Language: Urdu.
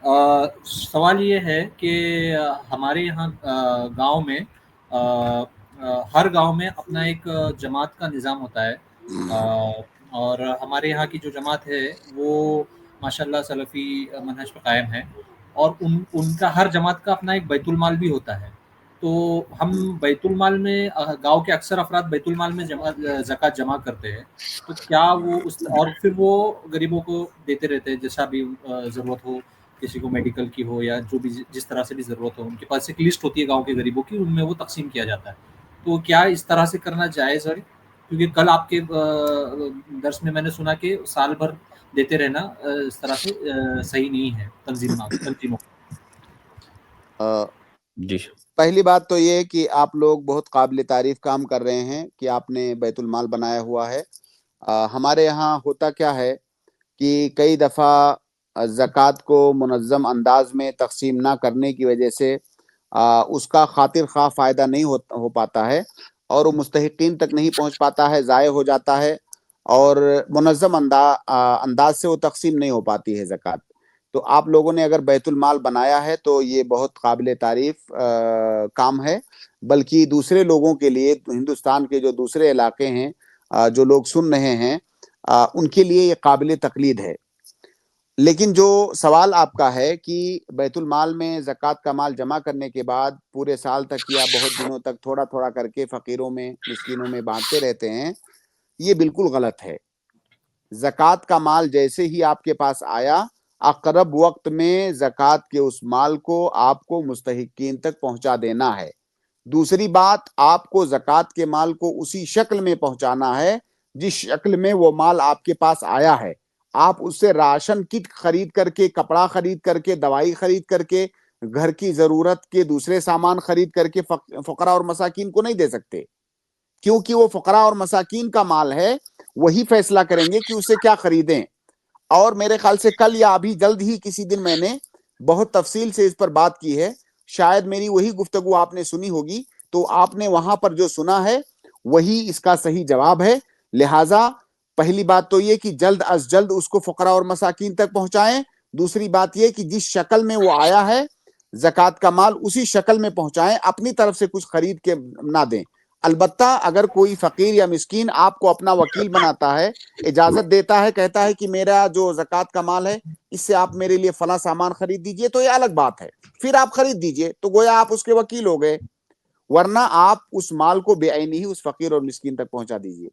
سوال یہ ہے کہ ہمارے یہاں گاؤں میں ہر گاؤں میں اپنا ایک جماعت کا نظام ہوتا ہے، اور ہمارے یہاں کی جو جماعت ہے وہ ماشاءاللہ سلفی منہج پہ قائم ہے، اور ان کا ہر جماعت کا اپنا ایک بیت المال بھی ہوتا ہے۔ تو ہم بیت المال میں گاؤں کے اکثر افراد بیت المال میں زکوٰۃ جمع کرتے ہیں، تو کیا وہ اور پھر وہ غریبوں کو دیتے رہتے ہیں جیسا بھی ضرورت ہو، کسی کو میڈیکل کی ہو یا جو بھی جس طرح سے بھی ضرورت ہو، ان کے پاس ایک لسٹ ہوتی ہے گاؤں کے غریبوں کی، ان میں وہ تقسیم کیا جاتا ہے۔ تو کیا اس طرح سے کرنا جائز ہے؟ کیونکہ کل آپ کے درس میں نے سنا کہ سال بھر دیتے رہنا اس طرح سے صحیح نہیں ہے تنظیموں۔ جی پہلی بات تو یہ کہ آپ لوگ بہت قابل تعریف کام کر رہے ہیں کہ آپ نے بیت المال بنایا ہوا ہے۔ ہمارے یہاں ہوتا کیا ہے کہ کئی دفعہ زکوٰۃ کو منظم انداز میں تقسیم نہ کرنے کی وجہ سے اس کا خاطر خواہ فائدہ نہیں ہو پاتا ہے، اور وہ مستحقین تک نہیں پہنچ پاتا ہے، ضائع ہو جاتا ہے، اور منظم انداز سے وہ تقسیم نہیں ہو پاتی ہے زکوٰۃ۔ تو آپ لوگوں نے اگر بیت المال بنایا ہے تو یہ بہت قابل تعریف کام ہے، بلکہ دوسرے لوگوں کے لیے، ہندوستان کے جو دوسرے علاقے ہیں جو لوگ سن رہے ہیں ان کے لیے یہ قابل تقلید ہے۔ لیکن جو سوال آپ کا ہے کہ بیت المال میں زکوٰۃ کا مال جمع کرنے کے بعد پورے سال تک یا بہت دنوں تک تھوڑا تھوڑا کر کے فقیروں میں، مسکینوں میں بانٹتے رہتے ہیں، یہ بالکل غلط ہے۔ زکوٰۃ کا مال جیسے ہی آپ کے پاس آیا، اقرب وقت میں زکوٰۃ کے اس مال کو آپ کو مستحقین تک پہنچا دینا ہے۔ دوسری بات، آپ کو زکوٰۃ کے مال کو اسی شکل میں پہنچانا ہے جس شکل میں وہ مال آپ کے پاس آیا ہے۔ آپ اس سے راشن کٹ خرید کر کے، کپڑا خرید کر کے، دوائی خرید کر کے، گھر کی ضرورت کے دوسرے سامان خرید کر کے فقراء اور مساکین کو نہیں دے سکتے، کیونکہ وہ فقراء اور مساکین کا مال ہے، وہی فیصلہ کریں گے کہ اسے کیا خریدیں۔ اور میرے خیال سے کل یا ابھی جلد ہی کسی دن میں نے بہت تفصیل سے اس پر بات کی ہے، شاید میری وہی گفتگو آپ نے سنی ہوگی، تو آپ نے وہاں پر جو سنا ہے وہی اس کا صحیح جواب ہے۔ لہٰذا پہلی بات تو یہ کہ جلد از جلد اس کو فقراء اور مساکین تک پہنچائیں۔ دوسری بات یہ کہ جس شکل میں وہ آیا ہے زکوٰۃ کا مال اسی شکل میں پہنچائیں، اپنی طرف سے کچھ خرید کے نہ دیں۔ البتہ اگر کوئی فقیر یا مسکین آپ کو اپنا وکیل بناتا ہے، اجازت دیتا ہے، کہتا ہے کہ میرا جو زکوٰۃ کا مال ہے اس سے آپ میرے لیے فلاں سامان خرید دیجئے، تو یہ الگ بات ہے، پھر آپ خرید دیجئے، تو گویا آپ اس کے وکیل ہو گئے، ورنہ آپ اس مال کو بے عینی ہی اس فقیر اور مسکین تک پہنچا دیجئے۔